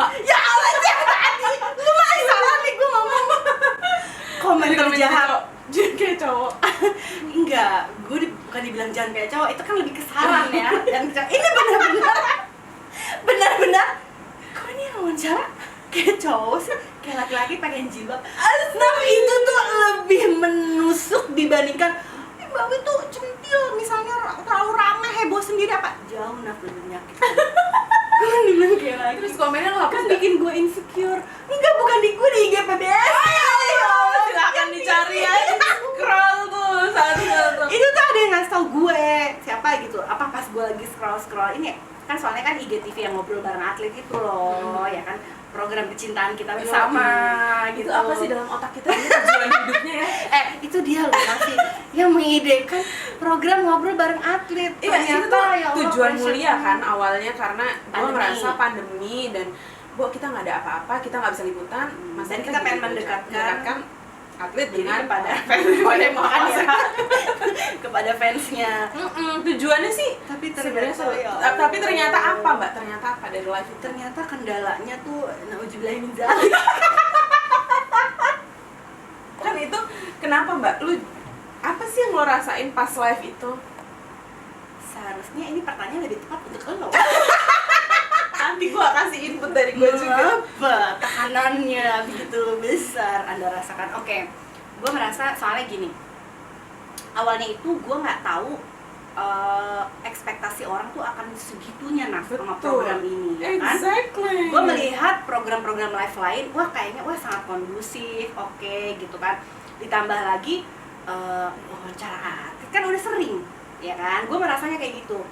Ya Allah, yang tadi lu masih salah nih gue ngomong. Komen terjahat Jangan kayak cowok. enggak, gue bukan dibilang jangan kayak cowok, itu kan lebih kesaran ya. Dan ini benar-benar kok ini wawancara kayak cowok sih, kayak laki-laki pakai jilbab. Nah itu tuh lebih menusuk dibandingkan Mbak itu centil, misalnya terlalu ramai heboh sendiri apa jauh lebih menyakitkan. Gue kan dibilang kayak lagi. Terus komennya lo kan bikin gue insecure. Enggak, bukan di gue, di IG PBS. Silakan dicari aja, scroll tuh satu-satu. Itu tuh ada yang ngasih tau gue siapa gitu. Apa pas gue lagi scroll ini kan, soalnya kan IGTV yang ngobrol bareng atlet itu loh, ya kan, program kecintaan kita bersama gitu. Itu apa sih dalam otak kita ini tujuan hidupnya ya? Itu dia loh masih yang mengidekan program ngobrol bareng atlet. Iya, itu tuh ya Allah, tujuan pressure. mulia kan awalnya, karena gue Pandemi. merasa pandemi dan kita nggak ada apa-apa, kita nggak bisa liputan, Dan kita pengen mendekatkan atlet jadi dengan kepada fans kepada fansnya. Tujuannya sih Tapi sebenarnya ternyata tapi ternyata apa mbak? Ternyata apa dari live itu? Ternyata kendalanya tuh nauzubillahi min dzalik. Kan itu kenapa mbak? Lu apa sih yang lo rasain pas live itu? Seharusnya ini pertanyaan lebih tepat untuk lo. Nanti gua kasih input dari gua juga. Apa tekanannya begitu besar Anda rasakan? Oke, gue merasa soalnya gini. Awalnya itu gue nggak tahu ekspektasi orang tuh akan segitunya sama program ini, ya kan? Exactly. Gue melihat program-program live lain, kayaknya sangat kondusif, oke gitu kan. Ditambah lagi wawancara atlet kan udah sering, ya kan? Gue merasanya kayak gitu.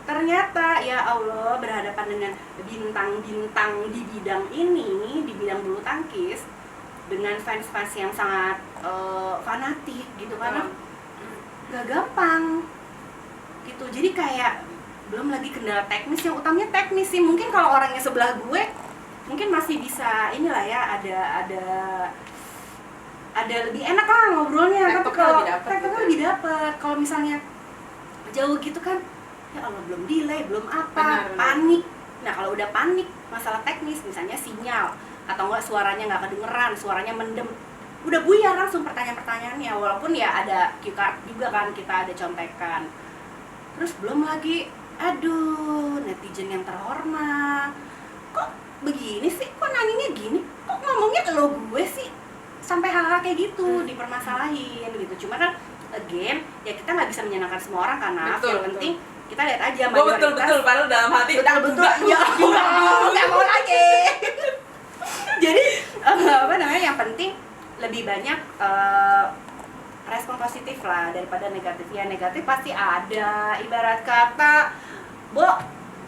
Ternyata ya Allah, berhadapan dengan bintang-bintang di bidang ini, di bidang bulu tangkis, dengan fans-fans yang sangat fanatik gitu kan, gak gampang gitu. Jadi kayak belum lagi kendala teknis, yang utamanya teknis sih. Mungkin kalau orangnya sebelah gue mungkin masih bisa inilah ya, ada lebih enak lah ngobrolnya. Tapi kalau tekniknya lebih dapet, kalau misalnya jauh gitu kan, ya Allah, belum delay, belum apa, benar. panik. Nah kalau udah panik masalah teknis, misalnya sinyal atau enggak suaranya nggak kedengeran, suaranya mendem, udah buyar langsung pertanyaan-pertanyaannya. Walaupun ya ada cue card juga kan, kita ada contekan. Terus belum lagi, aduh, netizen yang terhormat, kok begini sih, kok nanyanya gini, kok ngomongnya lo gue sih, sampai hal-hal kayak gitu dipermasalahin gitu. Cuma kan again ya kita nggak bisa menyenangkan semua orang karena yang penting kita lihat aja mayoritas. Betul, padahal dalam hati betul ya nggak mau lagi. Jadi apa namanya, yang penting lebih banyak respon positif lah daripada negatif. Ya negatif pasti ada, ibarat kata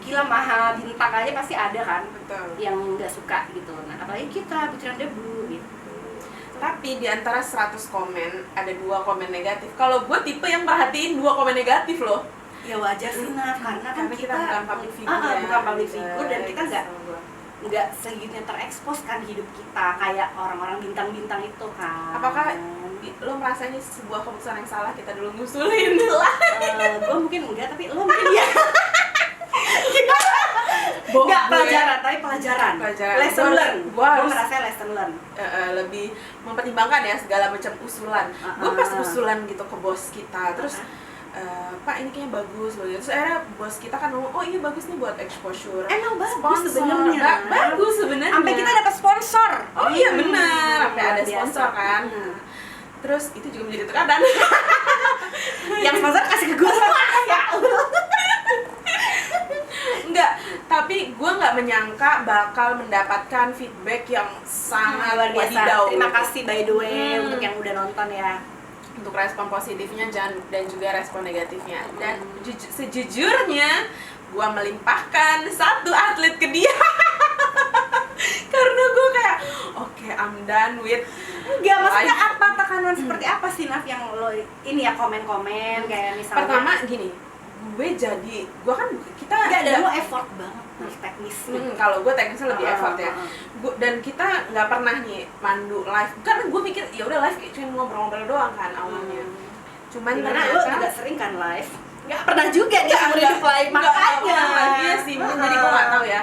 gila maha bintang aja pasti ada kan. Betul. Yang nggak suka gitu. Nah apalagi kita butiran debu gitu. Tapi di antara 100 komen ada 2 komen negatif. Kalau gue tipe yang perhatiin 2 komen negatif loh. Ya wajar sih Naf, karena kan kita bukan public figure ya. bukan public figure, dan kita nggak segitunya terekspos kan hidup kita kayak orang-orang bintang-bintang itu kan. Apakah lo merasa ini sebuah keputusan yang salah kita dulu ngusulin lah? Gue mungkin enggak, tapi lo mungkin ya. Enggak pelajaran. Lesson learn. Gue merasa lesson learn. Lebih mempertimbangkan ya segala macam usulan. Gue pas usulan gitu ke bos kita, terus Pak ini kayaknya bagus loh. Terus akhirnya bos kita kan ngomong, oh ini bagus nih buat exposure. Emang bagus sebenarnya. Bagus sebenarnya. Sampai kita dapat sponsor. Oh iya benar, sampai ada sponsor kan. Terus itu juga menjadi tekanan. Yang sponsor kasih ke gue semua. Ya Allah. Enggak, tapi gue nggak menyangka bakal mendapatkan feedback yang sangat luar biasa. wadidaw. Terima kasih by the way untuk yang udah nonton ya. Untuk respon positifnya dan juga respon negatifnya. Dan sejujurnya gue melimpahkan 1 atlet ke dia. Karena gue kayak oke, I'm done with. Enggak, maksudnya apa tekanan seperti apa sih Naf yang lo ini ya, komen-komen kayak misalnya. Pertama gini, gue kan kita enggak ada, lo effort banget teknis. Kalau gue teknisnya lebih effort ya. Dan kita nggak pernah nih mandu live, karena gue pikir ya udah live kayak cuma ngobrol-ngobrol doang kan awalnya. Cuman karena lo juga sering kan live. Nggak pernah juga dia seumur hidup live, makanya. makanya. Iya sih, jadi gue nggak tahu ya.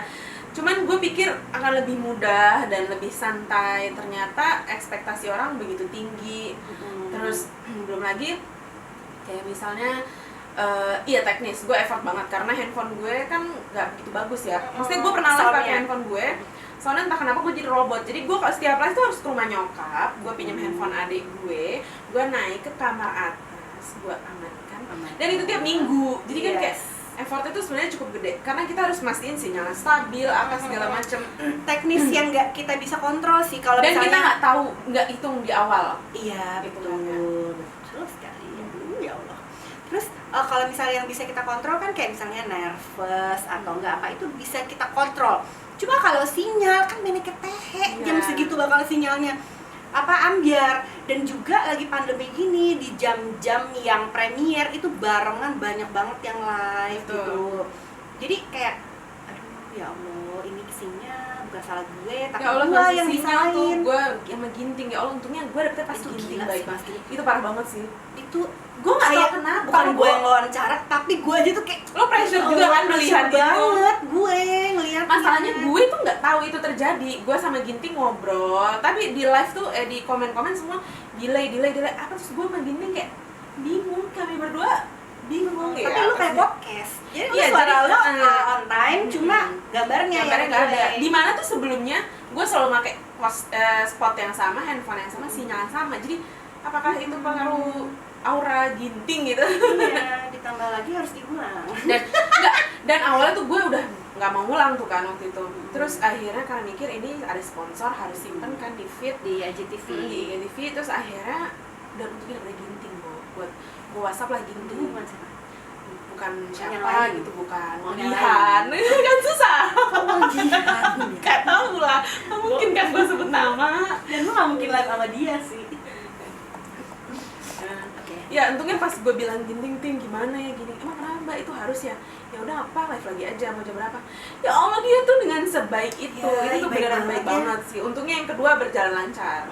Cuman gue pikir akan lebih mudah dan lebih santai, ternyata ekspektasi orang begitu tinggi. Terus belum lagi kayak misalnya iya teknis, gue effort banget karena handphone gue kan nggak begitu bagus ya. Maksudnya gue pernah live pakai handphone gue, soalnya entah kenapa gue jadi robot. Jadi gue kalau setiap live tuh harus ke rumah nyokap, gue pinjam handphone adik gue naik ke kamar atas, gue amankan, dan itu tiap minggu. Jadi kan kayak effortnya tuh sebenarnya cukup gede karena kita harus mastiin sinyalnya stabil, apa segala macem. Teknis yang nggak kita bisa kontrol sih kalau dan misalnya kita nggak tahu, nggak hitung di awal. Iya Gitu betul, betul sekali. Ya Allah. Terus kalau misalnya yang bisa kita kontrol kan kayak misalnya nervous atau enggak apa itu bisa kita kontrol. Cuma kalau sinyal kan meneket tehe, jam segitu bakal sinyalnya ambyar. Dan juga lagi pandemi gini di jam-jam yang premier itu barengan banyak banget yang live gitu. Jadi kayak aduh ya Allah, ini sinyal bukan salah gue tapi ya Allah, gue yang disalahin. Gue sama Ginting, ya Allah untungnya gue dapetnya pas Itu Ginting gila baik sih, Mas Ginting. itu parah banget sih. Itu Gue nggak tahu kayak kenapa, bukan gue yang wawancara tapi gue aja tuh kayak lo pressure juga kan melihat itu. banget gue ngelihat. Masalahnya gue tuh nggak tahu itu terjadi. Gue sama Ginting ngobrol, tapi di live tuh di komen-komen semua delay apa, terus gue sama Ginting kayak bingung, kami berdua bingung ya. Tapi lu kayak podcast. Jadi iya, suara jadi, lu on time, cuma gambarnya nggak ada. delay. Di mana tuh sebelumnya gue selalu pakai spot yang sama, handphone yang sama, sinyal yang sama. Jadi apakah itu pengaruh aura Ginting gitu? Iya, ditambah lagi harus diulang. Dan awalnya tuh gue udah nggak mau ngulang tuh kan waktu itu. Terus akhirnya karena mikir ini ada sponsor harus simpen kan di feed Di IGTV. di IGTV. Terus akhirnya udah bentuknya ada Ginting buat gue WhatsApp lagi Ginting. Bukan Yang siapa lain. gitu, bukan Yang Jihan. Kan susah. Jihan. Gak tau lah, gak mungkin kan gue sebut nama. Dan lu gak mungkin live sama dia sih. Ya untungnya pas gue bilang Ginting gimana ya gini, emang kenapa Mbak itu harus ya udah apa live lagi aja mau jam berapa. Ya Allah, dia tuh dengan sebaik itu Ya, itu tuh baik beneran banget baik banget sih. Untungnya yang kedua berjalan lancar.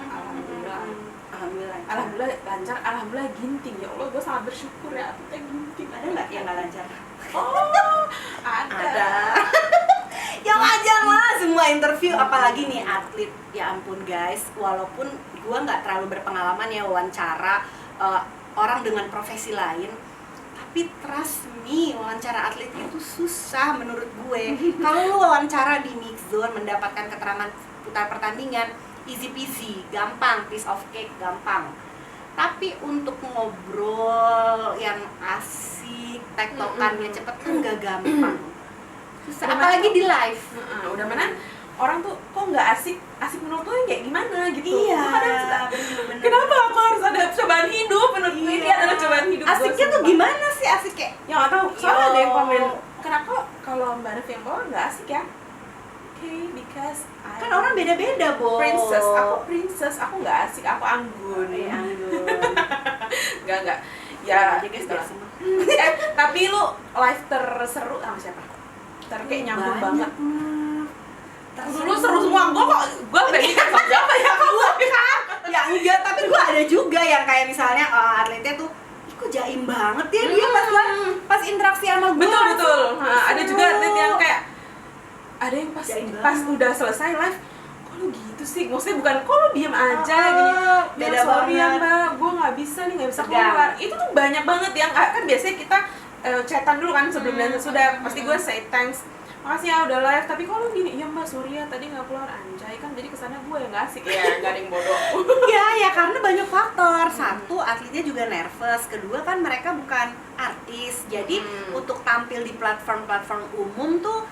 Alhamdulillah lancar, alhamdulillah Ginting. Ya Allah, gue sangat bersyukur ya atletnya Ginting. Ada nggak yang nggak lancar? Oh, ada. Ya wajar lah, semua interview apalagi nih atlet. Ya ampun guys, walaupun gue nggak terlalu berpengalaman ya wawancara orang dengan profesi lain, tapi trust me, wawancara atlet itu susah menurut gue. Kalau lu wawancara di mix zone mendapatkan keterangan putar pertandingan, easy peasy, gampang, piece of cake, gampang. Tapi untuk ngobrol yang asik, tektokannya cepet tuh nggak gampang. Susah, apalagi di live. Udah mana orang tuh kok nggak asik menurut tuh kayak gimana gitu. Iya, bener. Kenapa aku harus ada cobaan hidup? Menurut gue ini adalah cobaan hidup. Asiknya tuh gimana sih asik kayak? Ya nggak tahu. Soalnya ada yang komen, kenapa kalau Mbak Nevi yang bawa nggak asik ya? Because kan orang beda-beda, Bo. Princess, aku nggak asik, aku anggun. Anggun. Nggak. Ya, aja guys, biar semua. Tapi lu live terseru sama siapa? Kayak nyambung banget. Dulu seru semua, gue pengen sama siapa ya kamu? Ya enggak, tapi gue ada juga yang kayak misalnya atletnya tuh kok jaim banget ya dia pas interaksi sama gue. Betul. Ada juga atlet yang kayak ada yang pas udah selesai live, kok lu gitu sih? Maksudnya bukan kok lu diem aja gini. Beda sorry ya banget. Mbak, gue nggak bisa keluar. Itu tuh banyak banget yang kan biasanya kita chatan dulu kan sebelum dan sesudah. Pasti gue say thanks, makasih ya udah live, tapi kalau gini, iya Mbak sorry ya tadi nggak keluar, anjay kan jadi kesannya gue yang nggak asik ya, nggak ada yang bodoh. Ya karena banyak faktor. Satu, atletnya juga nervous. Kedua kan mereka bukan artis, jadi untuk tampil di platform umum tuh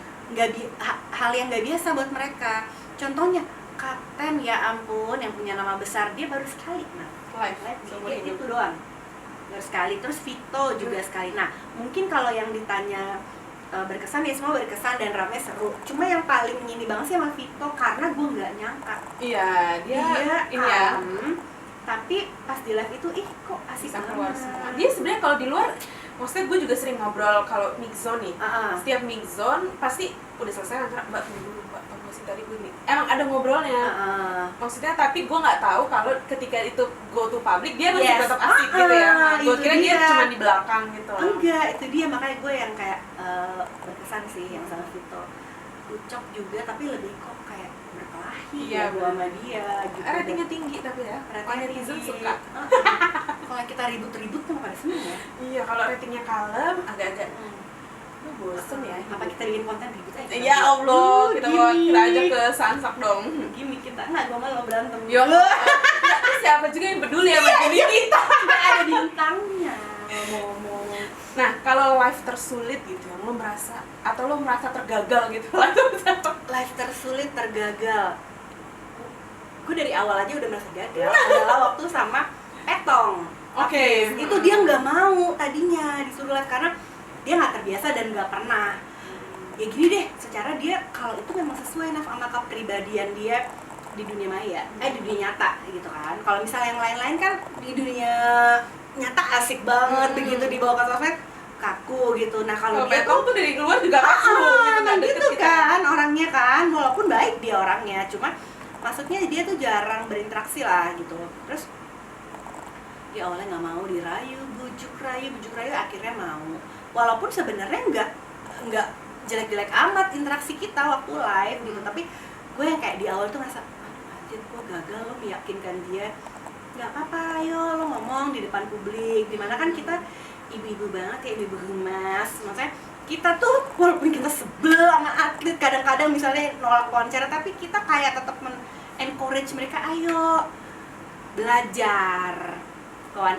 hal yang nggak biasa buat mereka. Contohnya Kapten, ya ampun, yang punya nama besar, dia baru sekali live di itu doang, baru sekali. Terus Vito juga sekali. Nah mungkin kalau yang ditanya berkesan ya semua berkesan dan ramai seru. Cuma yang paling ini banget sih sama Vito karena gue nggak nyangka. Iya, dia ini ya. Tapi pas di live itu kok asik keluar banget. semua. Dia sebenarnya kalau di luar, maksudnya gue juga sering ngobrol kalau mix zone nih. Setiap mix zone pasti udah selesai antara Mbak tunggu dulu Mbak, tunggu sih tadi gue nih. Emang ada ngobrolnya. Maksudnya tapi gue nggak tahu kalau ketika itu go to public dia masih tetap asik gitu ya. Gue kira dia cuma di belakang gitu. Enggak, itu dia makanya gue yang kayak berkesan sih yang sama Vito. kucok juga, tapi lebih kok kayak berkelahi Iya, ya gua sama dia gitu. Ratingnya tinggi tapi ya. Ratingnya Netizen tinggi. suka. Kalau kita ribut-ribut tuh pada seneng ya. Iya, kalau ratingnya kalem agak-agak bosen ya. Apa kita bikin konten ribut aja? Ya Allah, kita gini. aja ke Sansak dong. Gimik kita, nggak, gue malah berantem. Ya Allah, terus siapa juga yang peduli sama gini kita? Nggak ada bintangnya. Ngomong. Nah, kalau life tersulit gitu, yang lo merasa atau lo merasa tergagal gitu lah tuh Life tersulit, tergagal. Gue dari awal aja udah merasa gagal. Adalah waktu sama Petong. Oke. Itu dia nggak mau tadinya disuruh live karena dia nggak terbiasa dan nggak pernah. Ya gini deh, secara dia kalau itu memang sesuai sama kepribadian dia di dunia maya, di dunia nyata gitu kan. Kalau misalnya yang lain-lain kan di dunia nyata asik banget begitu dibawa ke sosmed kaku gitu. Nah kalau dia Petong tuh dari luar juga kaku gitu, nggak deket gitu kita. kan orangnya kan, walaupun baik dia orangnya, cuma maksudnya dia tuh jarang berinteraksi lah gitu. Terus dia awalnya nggak mau, dirayu, bujuk rayu, akhirnya mau. Walaupun sebenarnya nggak jelek-jelek amat interaksi kita waktu live gitu, tapi gue yang kayak di awal tuh merasa, aduh anjir gue gagal lo meyakinkan dia. Nggak apa-apa, ayo lo ngomong di depan publik. Dimana kan kita ibu-ibu banget ya, ibu-ibu gemas. Maksudnya kita tuh walaupun kita sebel sama atlet kadang-kadang misalnya nolak konser, tapi kita kayak tetap encourage mereka, ayo belajar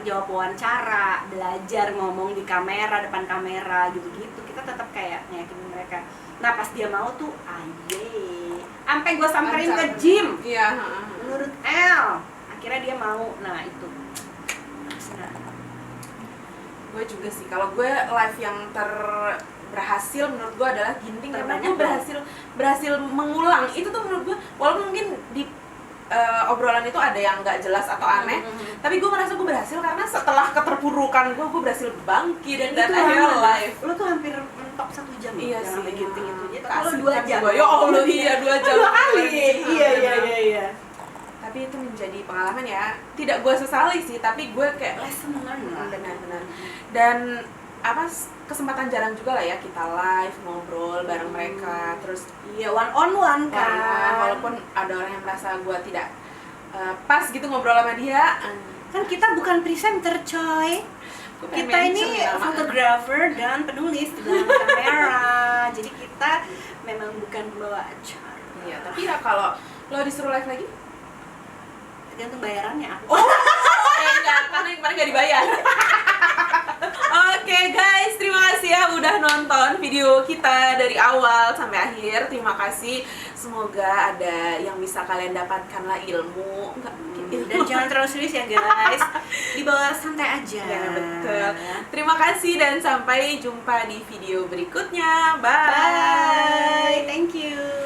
jawab wawancara, belajar ngomong di kamera, depan kamera gitu-gitu. Kita tetap kayak ngeyakinin mereka. Nah pas dia mau tuh, aye, sampai gue samperin ke gym. Iya. Menurut El, akhirnya dia mau. Nah itu. Gue juga sih, kalau gue live yang berhasil menurut gue adalah Ginting, karena gue berhasil mengulang itu tuh menurut gue, walaupun mungkin di obrolan itu ada yang nggak jelas atau aneh, tapi gue merasa gue berhasil karena setelah keterpurukan gue berhasil bangkit dan akhirnya live. Lo tuh hampir mentok 1 jam Iya yang sih, sampai Ginting itu. Jadi kasih kalau 2 jam. Ya Allah, iya 2 jam. 2 kali. Iya. Tapi itu menjadi pengalaman ya, tidak gue sesali sih, tapi gue kayak Lesson learned lah. benar-benar. Dan kesempatan jarang juga lah ya kita live ngobrol bareng mereka, terus iya one on one kan. walaupun ada orang yang merasa gue tidak pas gitu ngobrol sama dia, Kan kita bukan presenter coy. Kita ini fotografer dan penulis di belakang kamera. Jadi kita memang bukan pembawa acara. Iya, tapi ya kalau lo disuruh live lagi, Tergantung bayarannya aku. enggak, karena kemarin nggak dibayar. Oke guys, terima kasih ya udah nonton video kita dari awal sampai akhir. Terima kasih, semoga ada yang bisa kalian dapatkan lah ilmu. Dan jangan terlalu serius ya guys, dibawa santai aja. Ya betul. Terima kasih dan sampai jumpa di video berikutnya. Bye. Bye, thank you.